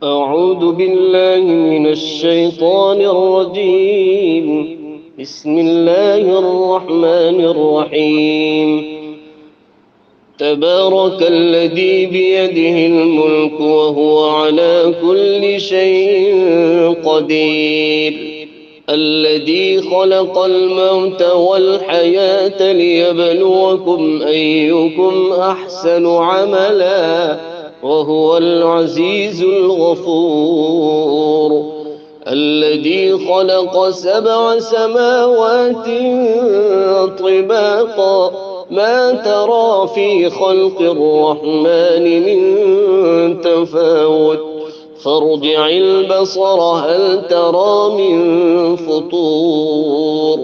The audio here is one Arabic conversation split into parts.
أعوذ بالله من الشيطان الرجيم. بسم الله الرحمن الرحيم. تبارك الذي بيده الملك وهو على كل شيء قدير. الذي خلق الموت والحياة ليبلوكم أيكم أحسن عملا وهو العزيز الغفور. الذي خلق 7 سماوات طباقا ما ترى في خلق الرحمن من تفاوت فارجع البصر هل ترى من فطور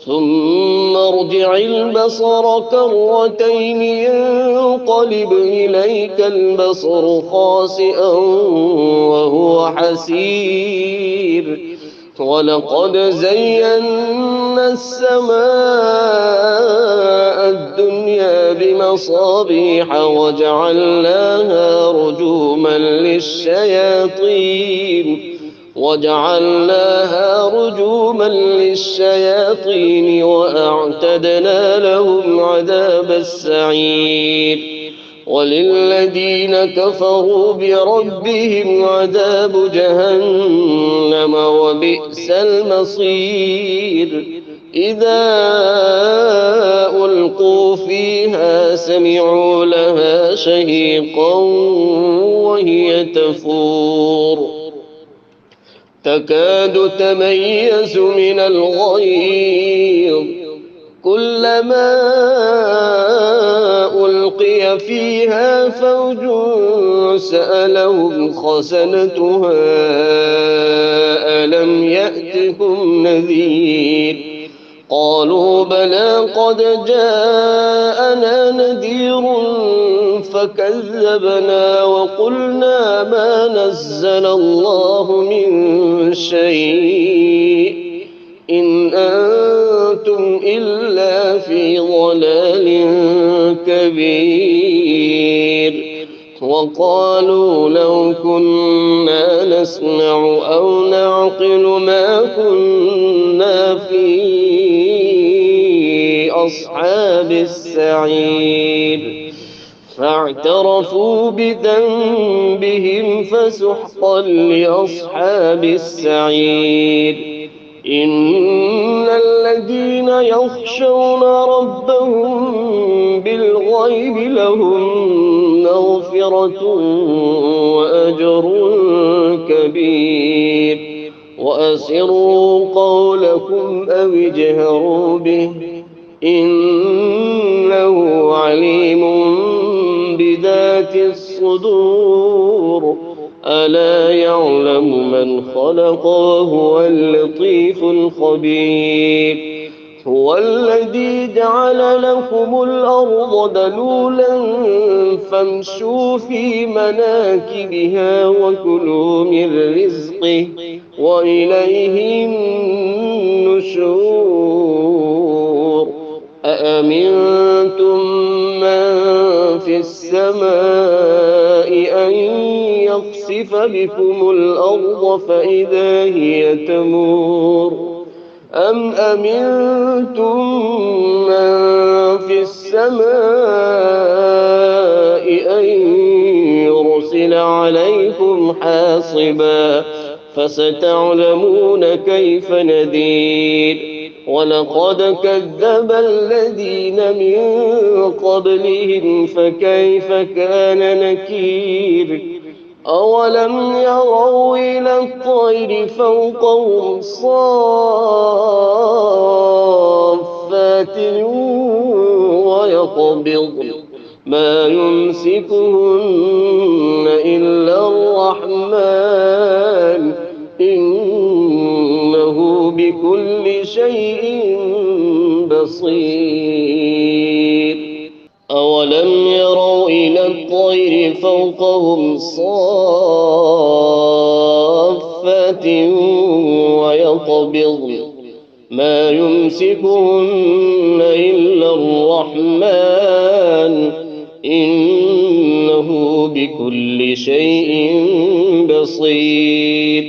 ثم ارجع البصر كرتين ينقلب إليك البصر خاسئا وهو حسير. ولقد زينا السماء الدنيا بمصابيح وجعلناها رجوما للشياطين وأعتدنا لهم عذاب السعير. وللذين كفروا بربهم عذاب جهنم وبئس المصير. إذا ألقوا فيها سمعوا لها شهيقا وهي تفور تكاد تميز من الغيظ كلما ألقي فيها فوج سألهم خزنتها ألم يأتكم نذير قالوا بلى قد جاءنا نذير فكذبنا وقلنا ما نزل الله من شيء إن أنتم إلا في ضلال كبير. وقالوا لو كنا نسمع أو نعقل ما كنا في أصحاب السعير فاعترفوا بذنبهم فسحقا لأصحاب السعير. إن الذين يخشون ربهم بالغيب لهم مغفرة وأجر كبير. وأسروا قولكم أو اجهروا به إنه عليم بذات الصدور. ألا يعلم من خلق وهو اللطيف الخبير. هو الذي جعل لكم الأرض ذلولا فامشوا في مناكبها وكلوا من رزقه وإليه النشور. أأمنتم من في السماء أن يخسف بكم الأرض فإذا هي تمور أم أمنتم من في السماء أن يرسل عليكم حاصبا فستعلمون كيف نذير. ولقد كذب الذين من قبلهم فكيف كان نكير. أولم يروا إلى الطير فوقهم صافات ويقبضن ما يمسكهن إلا الرحمن إنه بكل شيء بصير. أولم يروا إلى الطير فوقهم صافات ويقبضن ما يمسكهن إلا الرحمن إنه بكل شيء بصير. بصير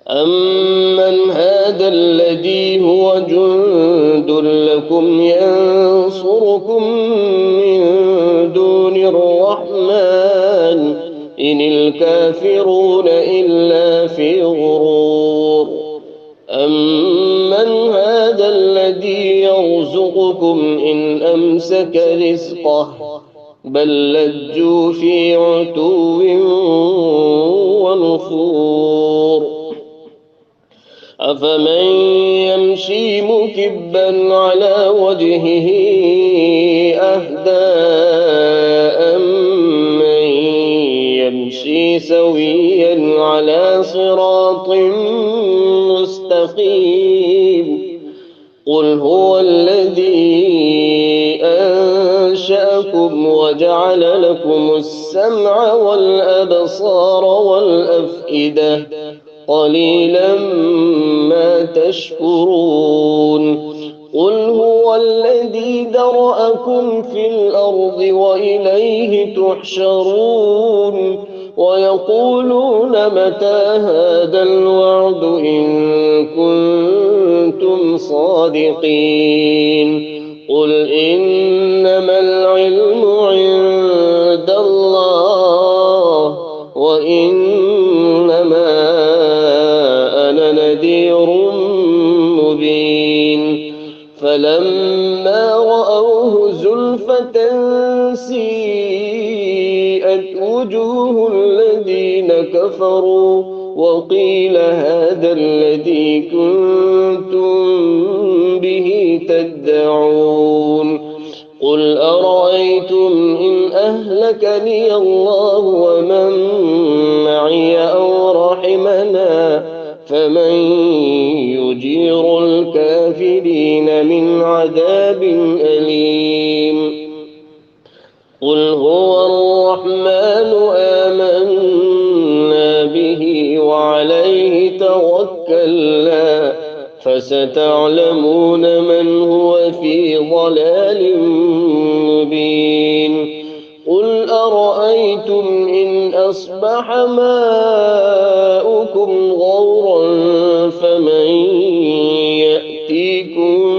أمن هذا الذي هو جند لكم ينصركم من دون الرحمن إن الكافرون إلا في غرور أمن هذا الذي يرزقكم إن أمسك رزقه بل لجوا في عتو ونفور أفمن يمشي مكبا على وجهه أهدى أمن يمشي سويا على صراط مستقيم قل هو الذي أنشأكم وجعل لكم السمع والأبصار والأفئدة قليلا ما تشكرون قل هو الذي ذرأكم في الأرض وإليه تحشرون ويقولون متى هذا الوعد إن كنتم صادقين قل إنما العلم عند الله وإنما أنا نذير مبين فلما رأوه زلفة سيئت وجوه الذين كفروا وقيل هذا الذي كنتم به تدعون قل أرأيتم إن أهلكني الله ومن معي أو رحمنا فمن يجير الكافرين من عذاب أليم قل هو الرحمن آمنا به وعليه توكلنا فستعلمون من هو في ضلال مبين قل أرأيتم إن أصبح ماؤكم غورا فمن يأتيكم